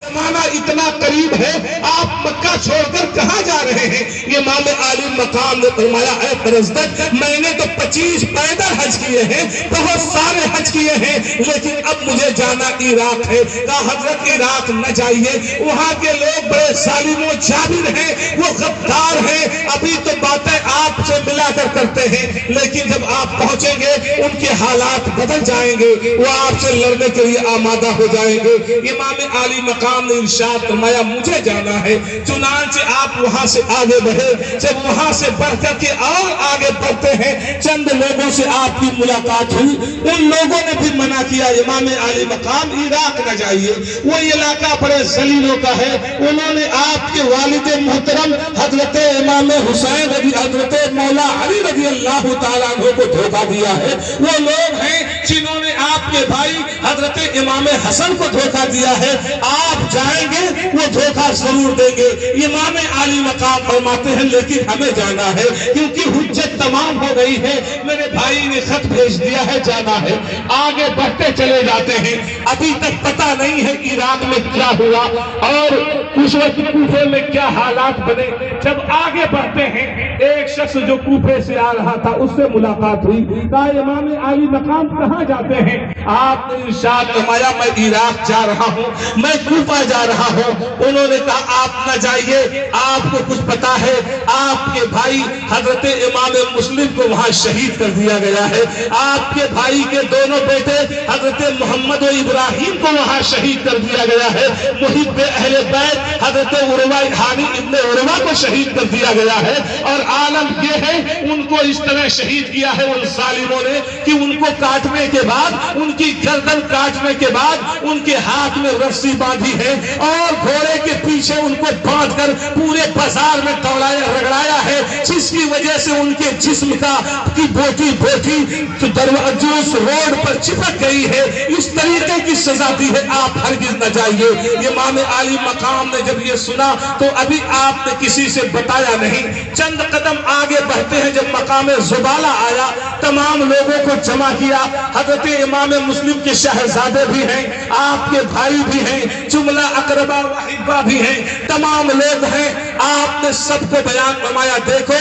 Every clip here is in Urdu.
زمانہ اتنا قریب ہے، آپ مکہ چھوڑ کر کہاں جا رہے ہیں؟ امام عالی مقام نے فرمایا اے پرزدک، میں نے تو 25 پیدل حج کیے ہیں، بہت سارے حج کیے ہیں، لیکن اب مجھے جانا عراق ہے۔ کہا حضرت عراق نہ جائیے، وہاں کے لوگ بڑے ظالم و جابر ہیں، وہ غدار ہیں، ابھی تو باتیں آپ سے ملا کر کرتے ہیں، لیکن جب آپ پہنچیں گے ان کے حالات بدل جائیں گے، وہ آپ سے لڑنے کے لیے آمادہ ہو جائیں گے۔ امام عالی مقام نے ارشاد فرمایا مجھے جانا ہے، چنانچہ آپ وہاں سے آگے بڑھے۔ جب وہاں سے بڑھ کر کے اور آگے بڑھتے ہیں، چند لوگوں سے آپ کی ملاقات ہوئی، ان لوگوں نے بھی منع کیا امام عالی مقام عراق نہ جائیے، وہ علاقہ بڑے ذلیلوں کا ہے، انہوں نے آپ کے والد محترم حضرت امام حسین حضرت مولا علی رضی اللہ تعالیٰ عنہ کو دھوکہ دیا ہے، وہ لوگ ہیں جنہوں نے آپ کے بھائی حضرت امام حسن کو دھوکہ دیا ہے، آپ جائیں گے وہ دھوکہ ضرور دیں گے۔ امام عالی مقام فرماتے ہیں لیکن ہمیں جانا ہے کیونکہ حجت تمام ہو گئی ہے، میرے بھائی نے خط بھیج دیا ہے، جانا ہے۔ آگے بڑھتے چلے جاتے ہیں، ابھی تک پتہ نہیں ہے عراق میں کیا ہوا اور اس وقت کوفے میں کیا حالات بنے۔ جب آگے بڑھتے ہیں، ایک شخص جو کوفے سے آ رہا تھا اس سے ملاقات ہوئی، کہا امام عالی مقام کہاں جاتے ہیں؟ آپ نے ارشاد فرمایا میں عراق جا رہا ہوں، میں کوفہ جا رہا ہوں۔ انہوں نے کہا آپ نہ جائیے، آپ کو کچھ پتا ہے آپ کے بھائی حضرت امام مسلم کو وہاں شہید کر دیا گیا ہے، آپ کے بھائی کے دونوں بیٹے حضرت محمد و ابراہیم کو وہاں شہید کر دیا گیا ہے، محب اہل بیت حضرت عروہ ہانی ابن عروہ کو شہید کر دیا گیا ہے، اور عالم یہ ہے ان کو اس طرح شہید کیا ہے ان ظالموں نے کہ ان کو کاٹنے کے بعد، ان کی گردن کاٹنے کے بعد ان کے ہاتھ میں رسی باندھی ہے اور گھوڑے کے پیچھے ان کو باندھ کر پورے بازار میں دوڑایا رگڑایا ہے، جس کی وجہ سے ان کے جسم کی بوٹی اس روڈ پر چپک گئی ہے۔ اس طریقے کی سزا دی ہے، آپ ہرگز نہ جائیے۔ امام عالی مقام نے جب یہ سنا تو ابھی آپ نے کسی سے بتایا نہیں۔ چند قدم آگے بڑھتے ہیں، جب مقام زبالہ آیا، تمام لوگوں کو جمع کیا، حضرت امام مسلم کے شہزادے بھی ہیں، آپ کے بھائی بھی ہیں، جملہ اقربا و احبا بھی ہیں، تمام لوگ ہیں۔ آپ نے سب کو بیان فرمایا دیکھو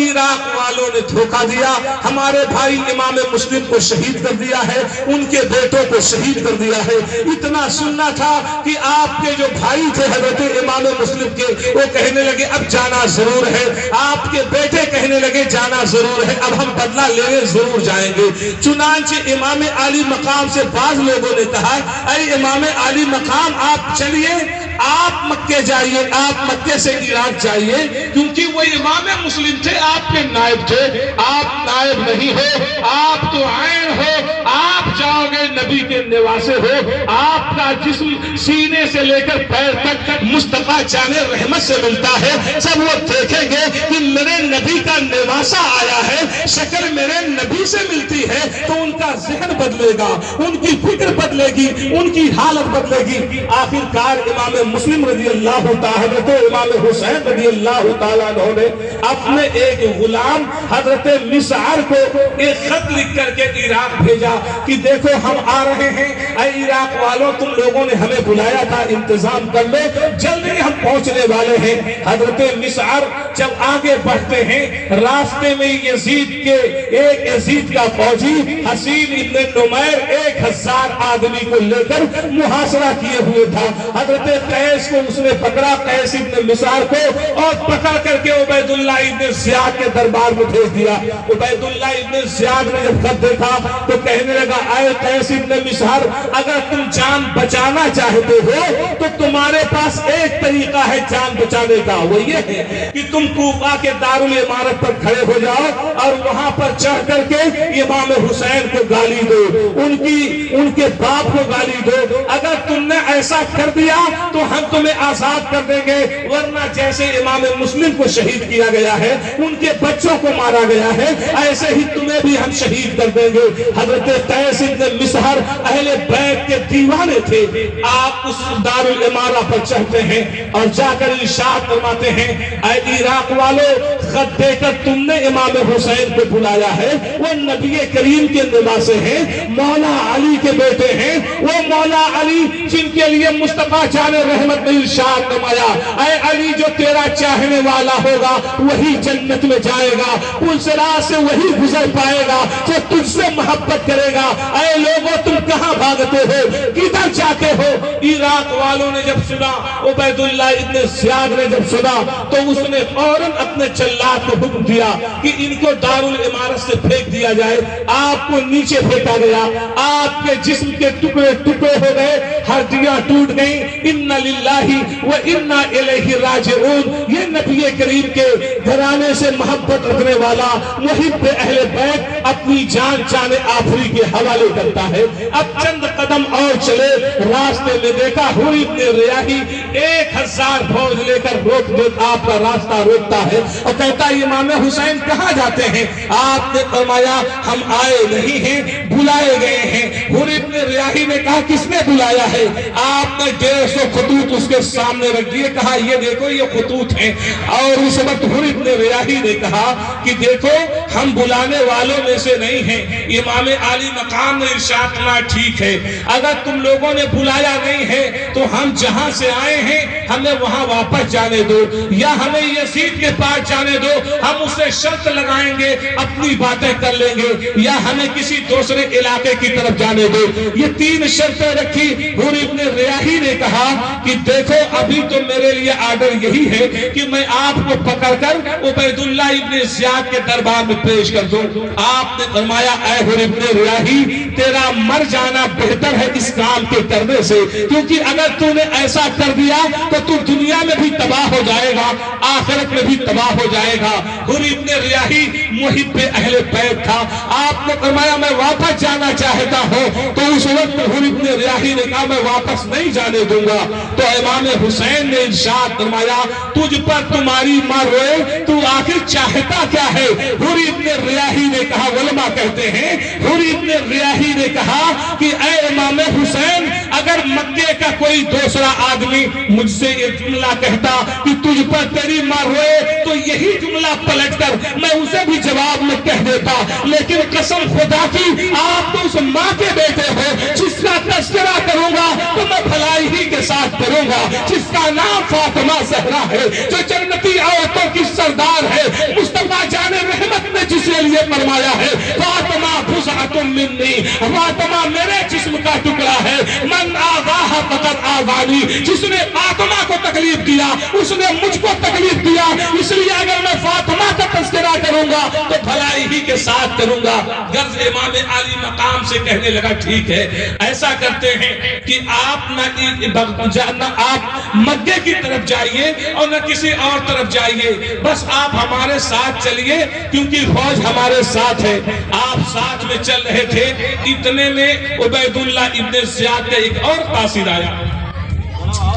عراق والوں نے دھوکہ دیا، ہمارے بھائی امام مسلم کو شہید کر دیا ہے، ان کے بیٹوں کو شہید کر دیا ہے۔ اتنا سننا تھا کہ آپ کے جو بھائی تھے حضرت امام مسلم کے، وہ کہنے لگے اب جانا ضرور ہے، آپ کے بیٹے کہنے لگے جانا ضرور ہے، اب ہم بدلہ لینے ضرور جائیں گے۔ چنانچہ امام عالی مقام سے بعض لوگوں نے کہا اے امام عالی مقام آپ چلیے، آپ مکے جائیے، آپ مکے سے عراق جائیے، کیونکہ وہ امام مسلم تھے، آپ کے نائب تھے، آپ نائب نہیں ہو، آپ تو عین ہو، آپ جاؤ گے نبی کے نواسے ہو، آپ کا جسم سینے سے لے کر پیر تک مصطفیٰ جان رحمت سے ملتا ہے، جب وہ دیکھیں گے کہ میرے نبی کا نواسا آیا ہے، شکل میرے نبی سے ملتی ہے، تو ان کا ذہن بدلے گا، ان کی فکر بدلے گی، ان کی حالت بدلے گی۔ آخر کار امام مسلم رضی اللہ تعالیٰ تو امام حسین رضی اللہ تعالیٰ عنہ نے اپنے ایک غلام حضرت مسعر کو ایک خط لکھ کر کے عراق بھیجا کہ دیکھو ہم آ رہے ہیں، اے عراق والوں تم لوگوں نے ہمیں بلایا تھا، انتظام کر لو، جلدی ہم پہنچنے والے ہیں۔ حضرت مسعر جب آگے بڑھتے ہیں، راستے میں یزید کا فوجی حسین ابن نمیر 1000 آدمی کو لے کر محاصرہ کیے ہوئے تھا۔ حضرت قیس کو اس نے پکڑا، قیس ابن مسعر کو، اور پکڑ کر کے عبید اللہ ابن زیاد کے دربار میں بھیج دیا۔ عبید اللہ ابن زیاد نے جب خط دیکھا تو کہنے لگا اے قیس ابن مسعر اگر تم جان بچانا چاہتے ہو تو تمہارے پاس ایک طریقہ ہے جان بچانے کا، وہ یہ ہے کہ تم کوفہ کے دارالامارت پر کھڑے ہو جاؤ اور وہاں پر چڑھ کر کے امام حسین کو گالی دو، ان کے باپ کو گالی دو۔ اگر تم نے ایسا کر دیا تو ہم تمہیں آزاد کر دیں گے، ورنہ جیسے امام مسلم کو شہید کیا گیا ہے، ان کے بچوں کو مارا گیا ہے، ایسے ہی تمہیں بھی ہم شہید کر دیں گے۔ حضرت قیس ابن مسعر اہل بیت کے دیوانے تھے۔ آپ اس دارالامارہ پر چڑھتے ہیں اور جا کر ارشاد فرماتے ہیں اے عراق والوں خط دے کر تم نے امام حسین کو بلایا ہے، وہ نبی کریم کے نواسے ہیں، مولا علی کے بیٹے ہیں، وہ مولا علی جن کے لیے مصطفیٰ جان رحمت نے ارشاد فرمایا اے علی جو تیرا چاہنے والا ہوگا وہی جنت میں جائے گا، پل صراط سے وہی گزر پائے گا جو تجھ سے محبت کرے گا۔ اے لوگوں تم کہاں بھاگتے ہو، کدھر جاتے ہو؟ عراق والوں نے جب سنا، عبید اللہ ابن زیاد نے جب سنا تو اس نے فوراً اپنے جلاد کو حکم دیا کہ ان کو دارالعمارت سے پھینک دیا جائے۔ آپ کو نیچے پھینکا گیا، آپ کے جسم کے ٹکڑے ٹکڑے ہو گئے، ہڈیاں ٹوٹ گئیں۔ ان للہ و انا الیہ راجعون، یہ نبی کریم کے گھرانے سے محبت رکھنے والا محب اہل بیت اپنی جان جان آخری کے حوالے کرتا ہے۔ اب چند قدم اور چلے، راستے میں دیکھا حوری بن ریاحی 1000 فوج لے کر آپ کا راستہ روکتا ہے اور کہتا ہے امام حسین کہاں جاتے ہیں؟ آپ نے فرمایا ہم آئے نہیں ہیں، بلائے گئے ہیں۔ حوری بن ریاحی نے کہا کس نے بلایا ہے؟ آپ نے 150 خطوط اس کے سامنے رکھ دیے، کہا یہ دیکھو یہ خطوط ہیں۔ اور اس وقت حوری بن ریاحی نے کہا کہ دیکھو ہم بلانے والوں میں سے نہیں ہیں۔ امام عالی مقام نے ارشاد کرنا ٹھیک ہے، اگر تم لوگوں نے بلایا نہیں ہے تو ہم جہاں سے آئے ہیں ہمیں وہاں واپس جانے دو، یا ہمیں یزید کے پاس جانے دو، ہم اسے شرط لگائیں گے، اپنی باتیں کر لیں گے، یا ہمیں کسی دوسرے علاقے کی طرف جانے دو۔ یہ 3 شرطیں رکھی۔ حوری بن ریاحی نے کہا کہ دیکھو ابھی تو میرے لیے آرڈر یہی ہے کہ میں آپ کو پکڑ کر عبید اللہ ابن زیاد کے دربار میں پیش کر دوں۔ آپ نے فرمایا اے حوری بن ریاحی تیرا مر جانا بہتر ہے اس کام کے کرنے سے، کیونکہ اگر تو نے ایسا کر دیا تو تو دنیا میں بھی تباہ ہو جائے گا، آخرت میں بھی تباہ ہو جائے گا۔ حوری بن ریاحی محب اہل بیت تھا۔ آپ نے فرمایا میں واپس جانا چاہتا ہوں، تو اس وقت حوری بن ریاحی نے کہا میں واپس نہیں جانے دوں گا۔ تو امام حسین نے ارشاد فرمایا تجھ پر تمہاری ماں روئے تو آخر چاہتا کیا ہے؟ حوری بن ریاحی نے کہا، علماء کہتے ہیں حوری بن ریاحی نے کہا کہ اے امام حسین اگر مکے کا کوئی دوسرا آدمی مجھ سے یہ جملہ کہتا کہ تجھ پر تیری ماں روئے تو یہی جملہ پلٹ کر میں اسے بھی جواب میں کہہ دیتا، لیکن قسم خدا کی آپ تو اس ماں کے بیٹے ہو جس کا تذکرہ کروں گا تو میں بھلائی ہی کے ساتھ کروں گا، جس کا نام فاطمہ زہرا ہے، جو جنتی عورتوں کی سردار ہے۔ مصطفیٰ جان رحمت نے جسے لیے فرمایا ہے فاطمہ بضعۃ منی، فاطمہ میرے جسم کا ٹکڑا ہے، من آذاہ فقد آذانی، جس نے فاطمہ کو تکلیف دیا اس نے مجھ کو تکلیف دیا، اس لیے اگر میں فاطمہ کا تذکرہ کروں گا تو بھلائی ہی کے ساتھ کروں گا۔ غرض امام عالی مقام سے کہنے لگا ٹھیک ہے ایسا کرتے ہیں کہ آپ نہ آپ مکے کی طرف جائیے اور نہ کسی اور طرف جائیے، بس آپ ہمارے ساتھ چلیے کیونکہ فوج ہمارے ساتھ ہے۔ آپ ساتھ میں چل رہے تھے، اتنے میں عبید اللہ ابن زیاد کا ایک اور قاصد آیا۔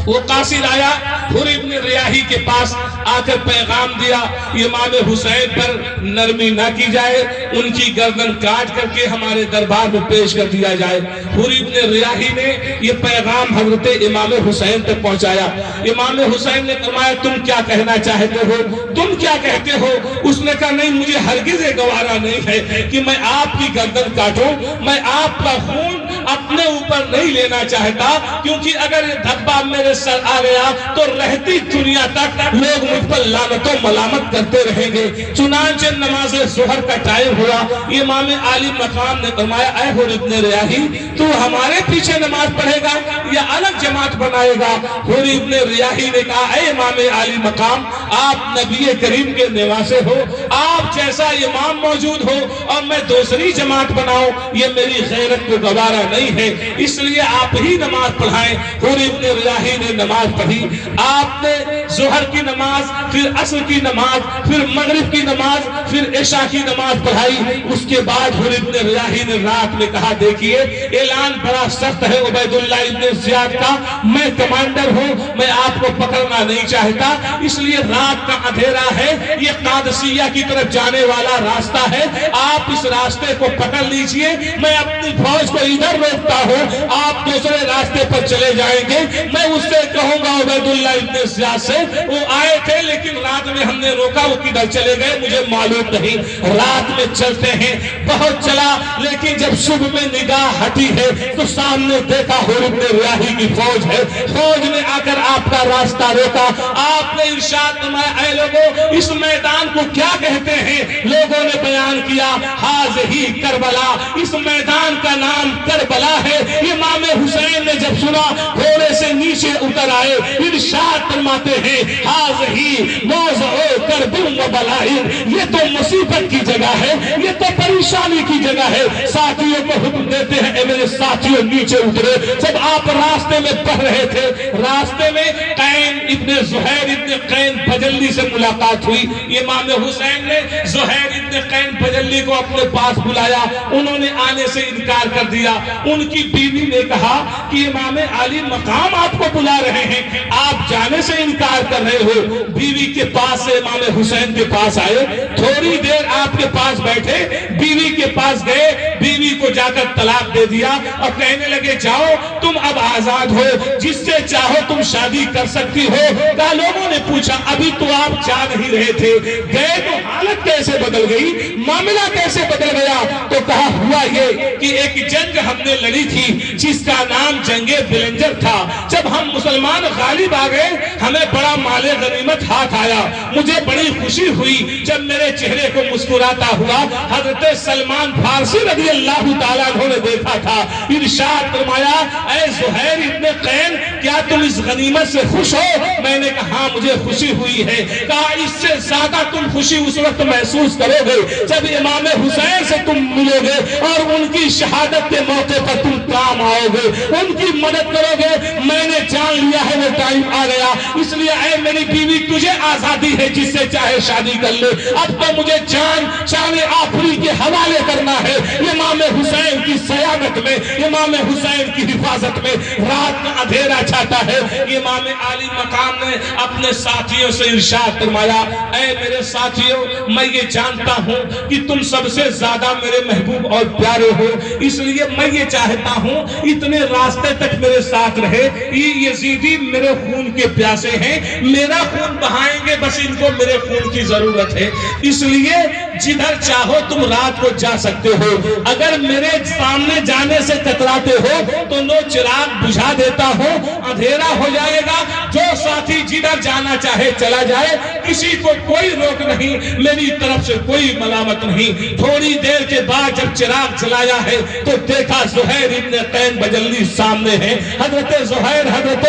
وہ قاصد آیا حوری بن ریاحی کے پاس آ کر پیغام دیا امام حسین پر نرمی نہ کی جائے، ان کی گردن کاٹ کر کے ہمارے دربار میں پیش کر دیا جائے۔ حوری بن ریاحی نے یہ پیغام حضرت امام حسین تک پہنچایا۔ امام حسین نے فرمایا تم کیا کہنا چاہتے ہو، تم کیا کہتے ہو؟ اس نے کہا نہیں مجھے ہرگز یہ گوارا نہیں ہے کہ میں آپ کی گردن کاٹوں، میں آپ کا خون اپنے اوپر نہیں لینا چاہتا، کیونکہ اگر یہ دھبا میرے سر آ گیا تو رہتی دنیا تک لوگ مجھ پر لعنت و ملامت کرتے رہیں گے۔ چنانچہ نماز ظہر کا ٹائم ہوا، امام عالی مقام نے فرمایا اے حوری بن ریاحی تو ہمارے پیچھے نماز پڑھے گا یا الگ جماعت بنائے گا؟ حوری بن ریاحی نے کہا اے امام عالی مقام آپ نبی کریم کے نواسے ہو، آپ جیسا امام موجود ہو اور میں دوسری جماعت بناؤں یہ میری غیرت کو گوارا نہیں ہے، اس لیے آپ ہی نماز پڑھائیں۔ حوری بن ریاحی نے نماز پڑھی، آپ نے ظہر کی نماز، پھر عصر کی نماز، پھر مغرب کی نماز، پھر عشاء کی نماز پڑھائی۔ اس کے بعد حوری بن ریاحی نے رات میں کہا دیکھیے اعلان بڑا سخت ہے عبید اللہ ابن زیاد کا، میں کمانڈر ہوں، میں آپ کو پکڑنا نہیں چاہتا، اس لیے رات کا اندھیرا ہے، یہ قادسیہ کی طرف جانے والا راستہ ہے، آپ اس راستے کو پکڑ لیجئے، میں اپنی فوج کو ادھر روکتا ہوں، آپ دوسرے راستے پر چلے جائیں گے، میں اس سے کہوں گا عبیداللہ ابن زیاد سے، وہ آئے تھے لیکن رات میں ہم نے روکا، وہ کدھر چلے گئے مجھے معلوم نہیں، رات میں چلتے ہیں، بہت چلا، لیکن جب صبح میں نگاہ ہٹی ہے تو سامنے دیکھا حور ابن ریاحی کی فوج ہے، فوج نے آ کر آپ کا راستہ روکا، آپ نے ارشاد فرمایا اے لوگوں اس میدان کو کیا کہتے ہیں؟ لوگوں نے بیان کیا ہاذہی کربلا، اس میدان کا نام کربلا ہے۔ امام حسین نے جب سنا گھوڑے سے نیچے اتر آئے، ارشاد فرماتے ہیں ہاذہی موضع کرب و بلائن، یہ تو مصیبت کی جگہ ہے، یہ تو پریشانی کی جگہ ہے۔ ساتھیوں کو حکم دیتے ہیں اے میرے ساتھیوں نیچے اترے۔ جب آپ راستے میں پڑھ رہے تھے، راستے میں قین ابن زہیر ابن قین بجلی سے ملاقات ہوئی، امام حسین نے زہیر ابن قین بجلی کو اپنے پاس بلایا، انہوں نے آنے سے انکار کر دیا۔ ان کی بیوی نے کہا کہ امام عالی مقام آپ کو بلا رہے ہیں، آپ جانے سے انکار کر رہے ہو۔ بیوی کے پاس سے امام حسین کے پاس آئے، تھوڑی دیر آپ کے پاس بیٹھے، بیوی کے پاس گئے، بیوی کو جا کر طلاق دے دیا اور کہنے لگے جاؤ تم اب آزاد ہو، جس سے چاہو تم شادی کر سکتی ہو۔ کہا لوگوں نے پوچھا ابھی تو آپ جا نہیں رہے تھے، گئے تو حالت کیسے بدل گئی، معاملہ کیسے بدل گیا؟ تو کہا ہوا یہ کہ ایک جنگ ہم نے لڑی تھی جس کا نام جنگ بلنجر تھا، جب ہم مسلمان غالب آ گئے ہمیں بڑا مال غنیمت ہاتھ آیا، مجھے بڑی خوشی ہوئی جب میرے چہرے کو مسکراتا ہوا حضرت سلمان فارسی رضی اللہ تعالیٰ عنہ نے دیکھا تھا۔ ارشاد فرمایا اے زہیر ابن قین کیا تم اس غنیمت سے خوش ہو؟ میں نے کہا ہاں مجھے خوشی ہوئی ہے۔ کہا اس سے زیادہ تم خوشی اس وقت محسوس کرو گے جب امام حسین سے تم ملو گے اور ان کی شہادت کے موقع پر تم کام آؤ گے، ان کی مدد کرو گے۔ میں نے جان لیا ہے وہ ٹائم آ گیا، اس لیے اے میری بیوی تجھے آزادی ہے جس سے چاہے شادی کر لے، اب تو مجھے جان شان آخری کے حوالے کرنا ہے۔ امام حسین کی سیادت میں، امام حسین کی حفاظت میں رات کا اندھیرا چھاتا ہے۔ امام عالی مقام نے اپنے ساتھیوں سے ارشاد فرمایا اے میرے ساتھیوں میں یہ جانتا ہوں کہ تم سب سے زیادہ میرے محبوب اور پیارے ہو، اس لیے میں یہ چاہتا ہوں اتنے راستے تک میرے ساتھ رہے، یہ یزیدی میرے خون کے پیاسے ہیں، میرا خون بہائیں گے، بس ان کو میرے خون کی ضرورت ہے، اس لیے جدھر چاہو تم رات کو جا سکتے ہو، اگر میرے سامنے جانے سے کتراتے ہو تو لو چراغ بجھا دیتا ہوں، اندھیرا ہو جائے گا، جو ساتھی جدھر جانا چاہے چلا جائے، کسی کو کوئی روک نہیں، میری طرف سے کوئی ملامت نہیں۔ تھوڑی دیر کے بعد جب چراغ جلایا ہے تو دیکھا زہیر ابن قین بجلی سامنے ہے، حضرت زہیر حضرت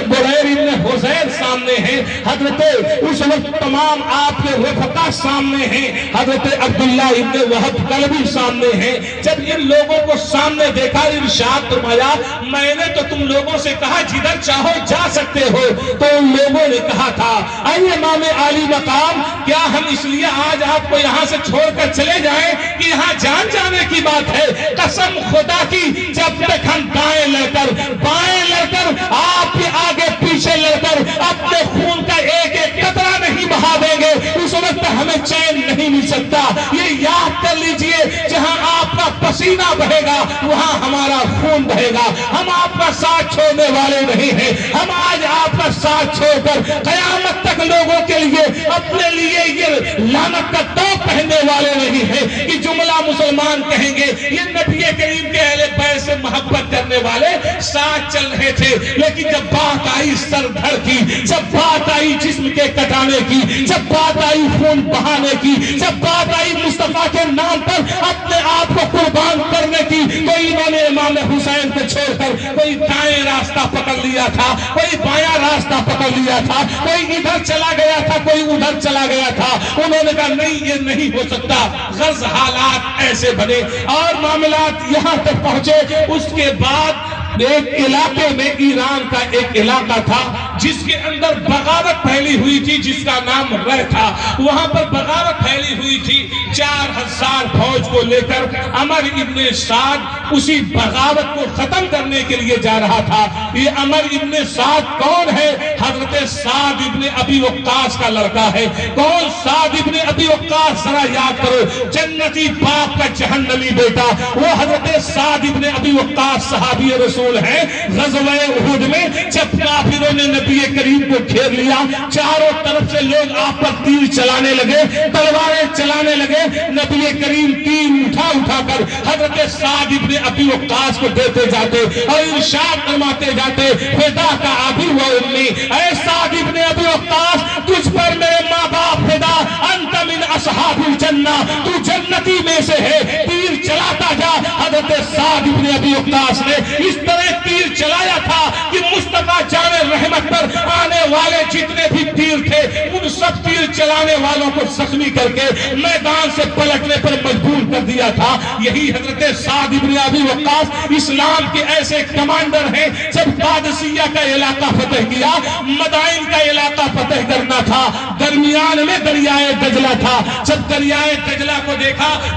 بریر ابن حسین سامنے ہیں، حضرت اس وقت تمام آپ کے رفقا سامنے ہیں، حضرت عبداللہ ابن وہب کلبی سامنے ہیں۔ جب ان لوگوں کو سامنے دیکھا ارشاد فرمایا میں نے تو تم لوگوں سے کہا جدھر چاہو جا سکتے ہو، تو ان لوگوں نے کہا تھا اے امام عالی مقام کیا ہم اس لیے آج آپ کو یہاں سے چھوڑ کر چلے جائیں کہ یہاں جان جانے کی بات ہے؟ قسم خدا کی جب تک ہم دائیں لڑ کر بائیں لڑ کر آپ کے آگے پیچھے لڑ کر اپنے خون کا ایک ایک قطرہ نہیں بہا دیں گے اس وقت ہمیں چین نہیں مل سکتا۔ یہ یاد کر لیجئے جہاں آپ کا پسینہ بہے گا وہاں ہمارا خون بہے گا، ہم آپ کا ساتھ چھوڑنے والے نہیں ہیں، ہم آج آپ کا ساتھ چھوڑ کر قیامت تک لوگوں کے لیے اپنے لیے یہ لعنت کا توپ پہننے والے نہیں ہیں کہ جملہ مسلمان کہیں گے یہ نبی کریم کے اہل بیت سے محبت کرنے والے ساتھ چل رہے تھے، لیکن جب بات آئی سر دھڑ کی، جب بات آئی جسم کے کٹانے کی، جب بات آئی خون بہانے کی، جب بات آئی مصطفیٰ کے نام پر اپنے آپ کو قربان کرنے کی، تو انہوں نے امام حسین کو چھوڑ کر کوئی دائیں راستہ پکڑ لیا تھا، کوئی بایاں راستہ پکڑ لیا تھا، کوئی ادھر چلا گیا تھا، کوئی ادھر چلا گیا تھا۔ انہوں نے کہا نہیں یہ نہیں ہو سکتا، غرض حالات ایسے بنے اور معاملات یہاں تک پہنچے۔ اس کے بعد ایک علاقے میں ایران کا ایک علاقہ تھا جس کے اندر بغاوت پھیلی ہوئی تھی جس کا نام رہ تھا، وہاں پر بغاوت پھیلی ہوئی تھی 4000 فوج کو لے کر عمر ابن سعد اسی بغاوت کو ختم کرنے کے لیے جا رہا تھا۔ یہ عمر ابن سعد کون ہے؟ حضرت سعد ابن ابی وقاص کا لڑکا ہے. کون سعد ابن ابی وقاص؟ ذرا یاد کرو، جنتی باپ کا جہنمی بیٹا. وہ حضرت سعد ابن ابی وقاص صحابی رسول ہیں. غزوہ احد میں جب کافروں نے نبی کریم کو گھیر لیا، چاروں طرف سے لوگ آپ پر تیر چلانے لگے، تلواریں چلانے لگے. نبی کریم تیر اٹھا اٹھا کر حضرت سعد ابن ابی وقاص کو دیتے جاتے اور ارشاد فرماتے جاتے، فدا کا ابی و امی، اے سعد ابن ابی وقاص، تجھ پر میرے ماں باپ فدا، انت من اصحاب الجنہ، تو جنتی میں سے ہے. تیر چلاتا جا. حضرت سعد ابن ابی وقاص نے اس طرح تیر چلایا تھا کہ مصطفیٰ جان رحمت پر آنے والے جتنے بھی تیر تھے ان سب تیر چلانے والوں کو زخمی کر کے میدان سے پلٹنے پر مجبور کر دیا تھا. یہی حضرت سعد ابن ابی وقاص اسلام کے ایسے کمانڈر ہیں. جب قادسیہ کا علاقہ فتح کیا، مدائن کا علاقہ فتح کرنا تھا، درمیان میں دریائے دجلہ تھا. جب دریائے دجلہ کو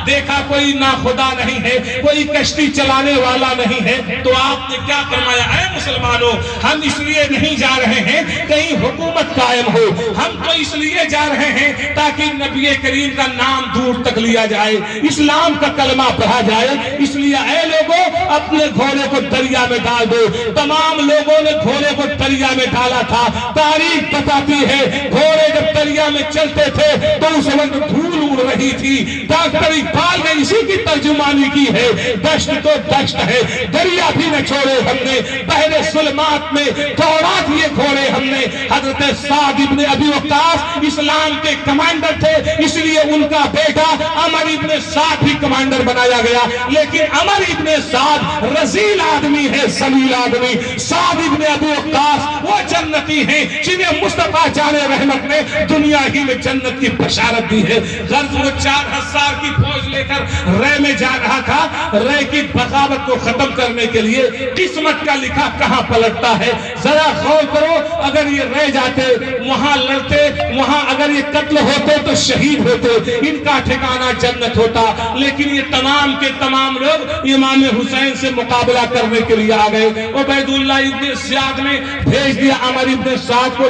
دیکھا کوئی ناخدا نہیں ہے، کوئی کشتی چلانے والا نہیں ہے، تو آپ نے کیا فرمایا؟ اے مسلمانوں، ہم اس لیے نہیں جا رہے ہیں کہیں حکومت قائم ہو، ہم تو اس لیے جا رہے ہیں تاکہ نبی کریم کا نام دور تک لیا جائے، اسلام کا کلمہ پڑھا جائے. اس لیے اے لوگوں، اپنے گھوڑے کو دریا میں ڈال دو. تمام لوگوں نے گھوڑے کو دریا میں ڈالا تھا. تاریخ بتاتی ہے گھوڑے جب دریا میں چلتے تھے تو اس وقت دھول اڑ رہی تھی. ڈاکٹر اقبال نے اسی کی ترجمانی کی ہے، دشت تو دشت ہے، دریا بھی نہ چھوڑے ہم نے، بحر ظلمات میں دوڑا دیے گھوڑے ہم نے. حضرت سعد ابن ابی وقاص اسلام کے کمانڈر تھے، اس لیے ان کا بیٹا عمر ابن سعد بھی کمانڈر بنایا گیا. لیکن عمر ابن سعد رذیل آدمی ہے، ذلیل آدمی. سعد ابن ابی وقاص وہ جنتی ہیں جنہیں مصطفیٰ جان رحمت نے دنیا ہی میں جنت کی بشارت دی ہے. غرض وہ 4000 کی فوج لے کر رے میں جا رہا تھا. رے کی بغاوت کو ختم کرنے کے لیے قسمت کا لکھا کہاں پلٹتا ہے. ذرا غور کرو، اگر یہ رہ جاتے، وہاں لڑتے، وہاں اگر یہ قتل ہوتے تو شہید ہوتے، ان کا ٹھکانہ جنت ہوتا. لیکن یہ تمام کے تمام لوگ امام حسین سے مقابلہ کرنے کے لیے آ گئے. عبید اللہ ابن زیاد نے بھیج دیا عمر ابن سعد کو،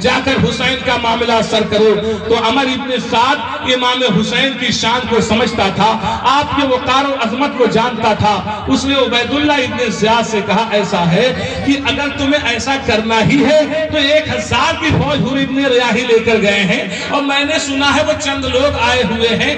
جا کر حسین کا معاملہ سر کرو. تو عمر ابن سعد امام حسین کی شان کو سمجھتا تھا، آپ کے وقار و عظمت کو جانتا تھا. اس نے عبید اللہ ابن زیاد سے کہا ایسا ہے کہ اگر تمہیں ایسا کرنا ہی ہے تو 1000 کی فوج حر ابن ریاحی لے کر گئے ہیں اور میں نے سنا ہے وہ چند لوگ آئے ہوئے ہیں.